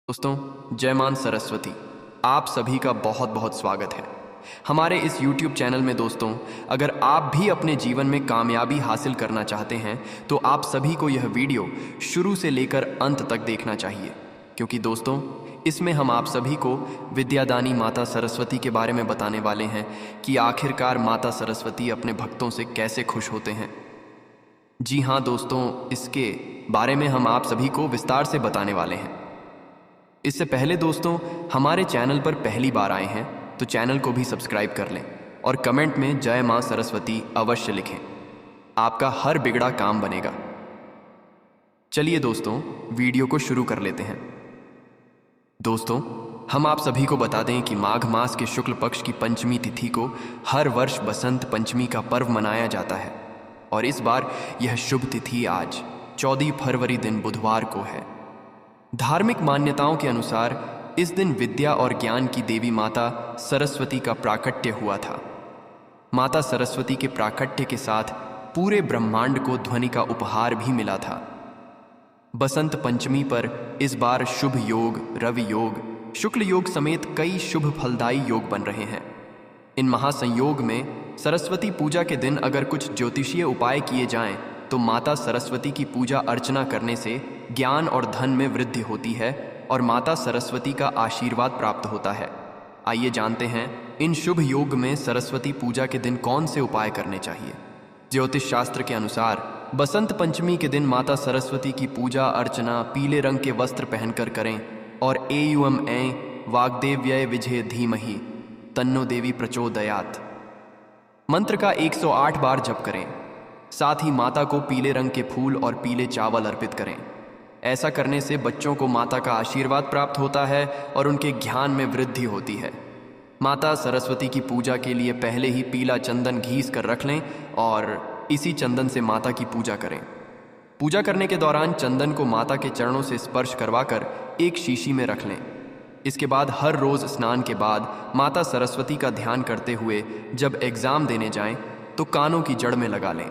दोस्तों, जय मान सरस्वती। आप सभी का बहुत बहुत स्वागत है हमारे इस YouTube चैनल में। दोस्तों, अगर आप भी अपने जीवन में कामयाबी हासिल करना चाहते हैं तो आप सभी को यह वीडियो शुरू से लेकर अंत तक देखना चाहिए, क्योंकि दोस्तों इसमें हम आप सभी को विद्यादानी माता सरस्वती के बारे में बताने वाले हैं कि आखिरकार माता सरस्वती अपने भक्तों से कैसे खुश होते हैं। जी हाँ दोस्तों, इसके बारे में हम आप सभी को विस्तार से बताने वाले हैं। इससे पहले दोस्तों, हमारे चैनल पर पहली बार आए हैं तो चैनल को भी सब्सक्राइब कर लें और कमेंट में जय मां सरस्वती अवश्य लिखें। आपका हर बिगड़ा काम बनेगा। चलिए दोस्तों, वीडियो को शुरू कर लेते हैं। दोस्तों, हम आप सभी को बता दें कि माघ मास के शुक्ल पक्ष की पंचमी तिथि को हर वर्ष बसंत पंचमी का पर्व मनाया जाता है और इस बार यह शुभ तिथि आज 14 फरवरी दिन बुधवार को है। धार्मिक मान्यताओं के अनुसार इस दिन विद्या और ज्ञान की देवी माता सरस्वती का प्राकट्य हुआ था। माता सरस्वती के प्राकट्य के साथ पूरे ब्रह्मांड को ध्वनि का उपहार भी मिला था। बसंत पंचमी पर इस बार शुभ योग, रवि योग, शुक्ल योग समेत कई शुभ फलदायी योग बन रहे हैं। इन महासंयोग में सरस्वती पूजा के दिन अगर कुछ ज्योतिषीय उपाय किए जाएं तो माता सरस्वती की पूजा अर्चना करने से ज्ञान और धन में वृद्धि होती है और माता सरस्वती का आशीर्वाद प्राप्त होता है। आइए जानते हैं इन शुभ योग में सरस्वती पूजा के दिन कौन से उपाय करने चाहिए। ज्योतिष शास्त्र के अनुसार बसंत पंचमी के दिन माता सरस्वती की पूजा अर्चना पीले रंग के वस्त्र पहनकर करें और एयुम ऐ वाग्देव्य विजय धीमहि तन्नो देवी प्रचोदयात् मंत्र का 108 बार जप करें। साथ ही माता को पीले रंग के फूल और पीले चावल अर्पित करें। ऐसा करने से बच्चों को माता का आशीर्वाद प्राप्त होता है और उनके ज्ञान में वृद्धि होती है। माता सरस्वती की पूजा के लिए पहले ही पीला चंदन घीस कर रख लें और इसी चंदन से माता की पूजा करें। पूजा करने के दौरान चंदन को माता के चरणों से स्पर्श करवाकर एक शीशी में रख लें। इसके बाद हर रोज स्नान के बाद माता सरस्वती का ध्यान करते हुए जब एग्जाम देने जाएं तो कानों की जड़ में लगा लें।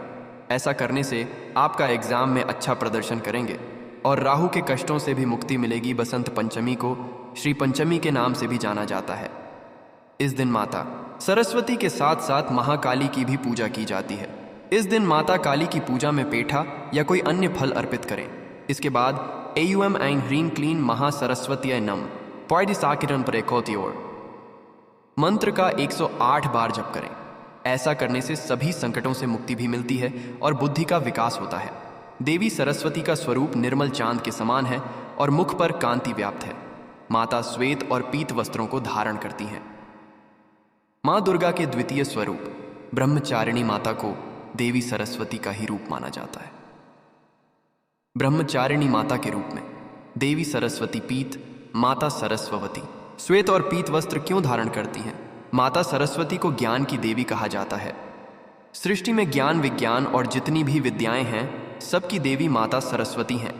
ऐसा करने से आपका एग्जाम में अच्छा प्रदर्शन करेंगे और राहु के कष्टों से भी मुक्ति मिलेगी। बसंत पंचमी को श्री पंचमी के नाम से भी जाना जाता है। इस दिन माता सरस्वती के साथ साथ महाकाली की भी पूजा की जाती है। इस दिन माता काली की पूजा में पेठा या कोई अन्य फल अर्पित करें। इसके बाद एयुम ऐं ह्रीं क्लीं महासरस्वत्यै नम पॉइडिसाकिरन प्रेकोत्योर मंत्र का 108 बार जप करें। ऐसा करने से सभी संकटों से मुक्ति भी मिलती है और बुद्धि का विकास होता है। देवी सरस्वती का स्वरूप निर्मल चांद के समान है और मुख पर कांति व्याप्त है। माता श्वेत और पीत वस्त्रों को धारण करती हैं। मां दुर्गा के द्वितीय स्वरूप ब्रह्मचारिणी माता को देवी सरस्वती का ही रूप माना जाता है। ब्रह्मचारिणी माता के रूप में देवी सरस्वती पीत, माता सरस्वती श्वेत और पीत वस्त्र क्यों धारण करती हैं? माता सरस्वती को ज्ञान की देवी कहा जाता है। सृष्टि में ज्ञान, विज्ञान और जितनी भी विद्याएं हैं, सबकी देवी माता सरस्वती हैं।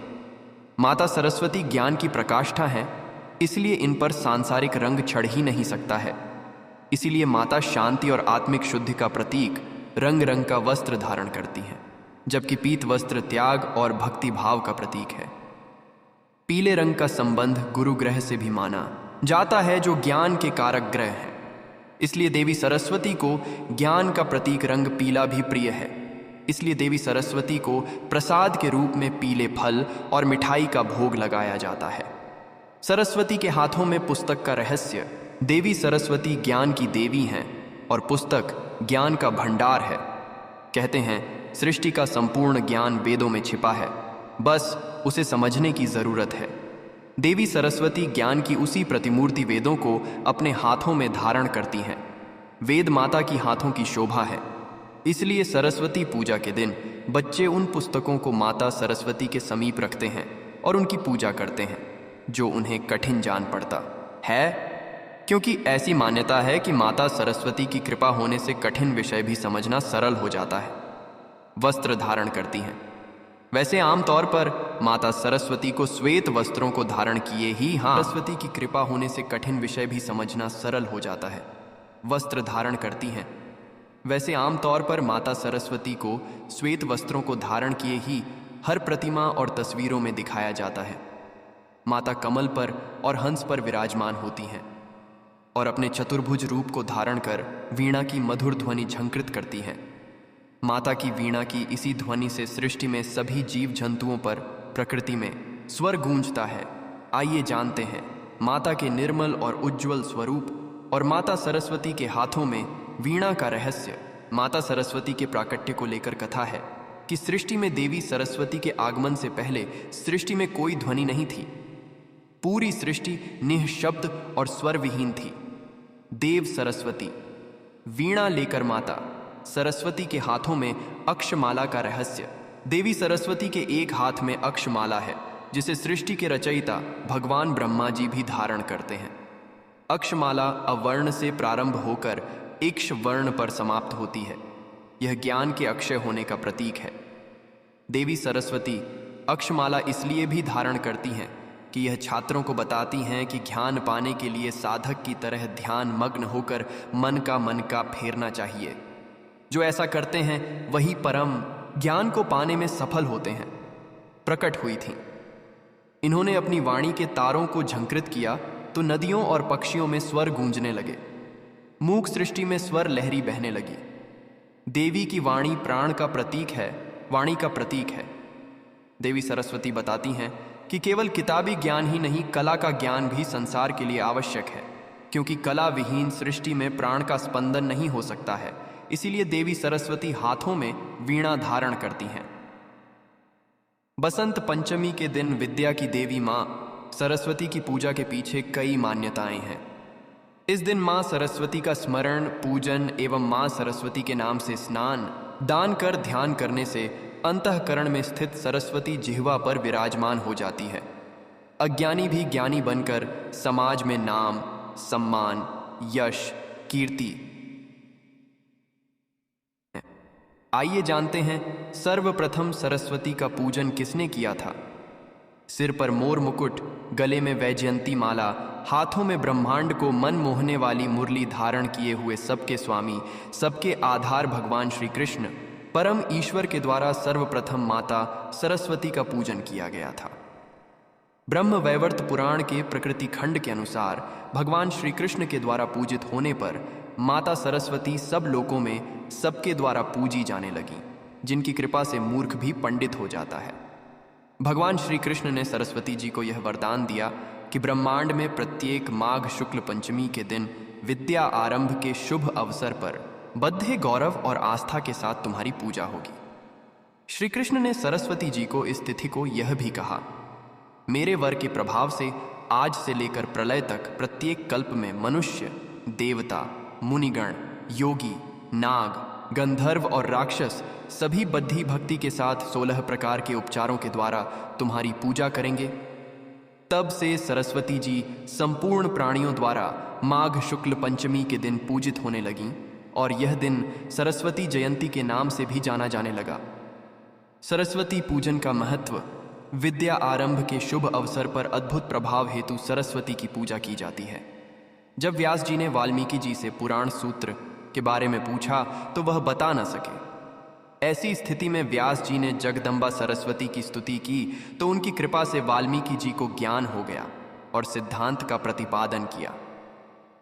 माता सरस्वती ज्ञान की प्रकाष्ठा है, इसलिए इन पर सांसारिक रंग चढ़ ही नहीं सकता है। इसीलिए माता शांति और आत्मिक शुद्धि का प्रतीक रंग रंग का वस्त्र धारण करती हैं, जबकि पीत वस्त्र त्याग और भक्ति भाव का प्रतीक है। पीले रंग का संबंध गुरु ग्रह से भी माना जाता है, जो ज्ञान के कारक ग्रह है। इसलिए देवी सरस्वती को ज्ञान का प्रतीक रंग पीला भी प्रिय है। इसलिए देवी सरस्वती को प्रसाद के रूप में पीले फल और मिठाई का भोग लगाया जाता है। सरस्वती के हाथों में पुस्तक का रहस्य। देवी सरस्वती ज्ञान की देवी हैं और पुस्तक ज्ञान का भंडार है। कहते हैं सृष्टि का संपूर्ण ज्ञान वेदों में छिपा है, बस उसे समझने की जरूरत है। देवी सरस्वती ज्ञान की उसी प्रतिमूर्ति वेदों को अपने हाथों में धारण करती हैं। वेद माता की हाथों की शोभा है। इसलिए सरस्वती पूजा के दिन बच्चे उन पुस्तकों को माता सरस्वती के समीप रखते हैं और उनकी पूजा करते हैं, जो उन्हें कठिन जान पड़ता है, क्योंकि ऐसी मान्यता है कि माता सरस्वती की कृपा होने से कठिन विषय भी समझना सरल हो जाता है। वस्त्र धारण करती हैं। वैसे आमतौर पर माता सरस्वती को श्वेत वस्त्रों को धारण किए ही सरस्वती की कृपा होने से कठिन विषय भी समझना सरल हो जाता है। वस्त्र धारण करती हैं। वैसे आमतौर पर माता सरस्वती को श्वेत वस्त्रों को धारण किए ही हर प्रतिमा और तस्वीरों में दिखाया जाता है। माता कमल पर और हंस पर विराजमान होती हैं और अपने चतुर्भुज रूप को धारण कर वीणा की मधुर ध्वनि झंकृत करती हैं। माता की वीणा की इसी ध्वनि से सृष्टि में सभी जीव जंतुओं पर प्रकृति में स्वर गूंजता है। आइए जानते हैं माता के निर्मल और उज्ज्वल स्वरूप और माता सरस्वती के हाथों में वीणा का रहस्य। माता सरस्वती के प्राकट्य को लेकर कथा है कि सृष्टि में देवी सरस्वती के आगमन से पहले सृष्टि में कोई ध्वनि नहीं थी। पूरी सृष्टि निःशब्द और स्वर विहीन थी। देव सरस्वती वीणा लेकर माता सरस्वती के हाथों में अक्षमाला का रहस्य। देवी सरस्वती के एक हाथ में अक्षमाला है जिसे सृष्टि के रचयिता भगवान ब्रह्मा जी भी धारण करते हैं। अक्षमाला अवर्ण से प्रारंभ होकर इक्ष वर्ण पर समाप्त होती है। यह ज्ञान के अक्षय होने का प्रतीक है। देवी सरस्वती अक्षमाला इसलिए भी धारण करती हैं कि यह छात्रों को बताती हैं कि ज्ञान पाने के लिए साधक की तरह ध्यान मग्न होकर मन का फेरना चाहिए। जो ऐसा करते हैं वही परम ज्ञान को पाने में सफल होते हैं। प्रकट हुई थीं। इन्होंने अपनी वाणी के तारों को झंकृत किया तो नदियों और पक्षियों में स्वर गूंजने लगे। मूक सृष्टि में स्वर लहरी बहने लगी। देवी की वाणी प्राण का प्रतीक है, वाणी का प्रतीक है। देवी सरस्वती बताती हैं कि केवल किताबी ज्ञान ही नहीं, कला का ज्ञान भी संसार के लिए आवश्यक है, क्योंकि कला विहीन सृष्टि में प्राण का स्पंदन नहीं हो सकता है। इसीलिए देवी सरस्वती हाथों में वीणा धारण करती हैं। बसंत पंचमी के दिन विद्या की देवी माँ सरस्वती की पूजा के पीछे कई मान्यताएं हैं। इस दिन माँ सरस्वती का स्मरण, पूजन एवं माँ सरस्वती के नाम से स्नान दान कर ध्यान करने से अंतःकरण में स्थित सरस्वती जिह्वा पर विराजमान हो जाती है। अज्ञानी भी ज्ञानी बनकर समाज में नाम, सम्मान, यश, कीर्ति। आइए जानते हैं सर्वप्रथम सरस्वती का पूजन किसने किया था। सिर पर मोर मुकुट, गले में वैजयंती माला, हाथों में ब्रह्मांड को मन मोहने वाली मुरली धारण किए हुए सबके स्वामी, सबके आधार भगवान श्री कृष्ण परम ईश्वर के द्वारा सर्वप्रथम माता सरस्वती का पूजन किया गया था। ब्रह्म वैवर्त पुराण के प्रकृति खंड के अनुसार भगवान श्री कृष्ण के द्वारा पूजित होने पर माता सरस्वती सब लोकों में सबके द्वारा पूजी जाने लगी, जिनकी कृपा से मूर्ख भी पंडित हो जाता है। भगवान श्री कृष्ण ने सरस्वती जी को यह वरदान दिया कि ब्रह्मांड में प्रत्येक माघ शुक्ल पंचमी के दिन विद्या आरंभ के शुभ अवसर पर बद्धे गौरव और आस्था के साथ तुम्हारी पूजा होगी। श्री कृष्ण ने सरस्वती जी को इस तिथि को यह भी कहा, मेरे वर के प्रभाव से आज से लेकर प्रलय तक प्रत्येक कल्प में मनुष्य, देवता, मुनिगण, योगी, नाग, गंधर्व और राक्षस सभी बद्धी भक्ति के साथ 16 प्रकार के उपचारों के द्वारा तुम्हारी पूजा करेंगे। तब से सरस्वती जी संपूर्ण प्राणियों द्वारा माघ शुक्ल पंचमी के दिन पूजित होने लगीं और यह दिन सरस्वती जयंती के नाम से भी जाना जाने लगा। सरस्वती पूजन का महत्व। विद्या आरंभ के शुभ अवसर पर अद्भुत प्रभाव हेतु सरस्वती की पूजा की जाती है। जब व्यास जी ने वाल्मीकि जी से पुराण सूत्र के बारे में पूछा तो वह बता न सके। ऐसी स्थिति में व्यास जी ने जगदम्बा सरस्वती की स्तुति की तो उनकी कृपा से वाल्मीकि जी को ज्ञान हो गया और सिद्धांत का प्रतिपादन किया।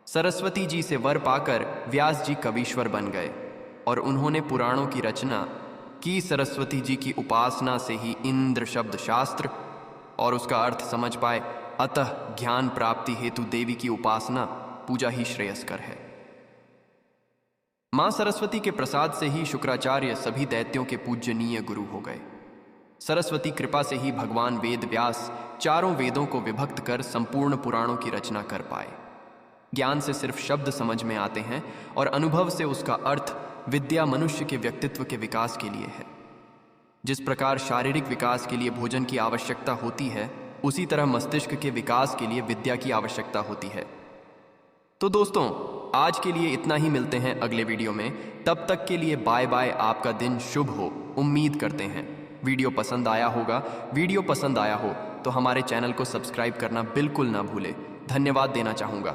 सरस्वती जी से वर पाकर व्यास जी कवीश्वर बन गए और उन्होंने पुराणों की रचना की। सरस्वती जी की उपासना से ही इंद्र शब्द शास्त्र और उसका अर्थ समझ पाए। अतः ज्ञान प्राप्ति हेतु देवी की उपासना पूजा ही श्रेयस्कर है। मां सरस्वती के प्रसाद से ही शुक्राचार्य सभी दैत्यों के पूज्यनीय गुरु हो गए। सरस्वती कृपा से ही भगवान वेद व्यास चारों वेदों को विभक्त कर संपूर्ण पुराणों की रचना कर पाए। ज्ञान से सिर्फ शब्द समझ में आते हैं और अनुभव से उसका अर्थ विद्या मनुष्य के व्यक्तित्व के विकास के लिए है। जिस प्रकार शारीरिक विकास के लिए भोजन की आवश्यकता होती है, उसी तरह मस्तिष्क के विकास के लिए विद्या की आवश्यकता होती है। तो दोस्तों, आज के लिए इतना ही। मिलते हैं अगले वीडियो में। तब तक के लिए बाय बाय। आपका दिन शुभ हो, उम्मीद करते हैं वीडियो पसंद आया होगा। वीडियो पसंद आया हो तो हमारे चैनल को सब्सक्राइब करना बिल्कुल ना भूले। धन्यवाद देना चाहूँगा।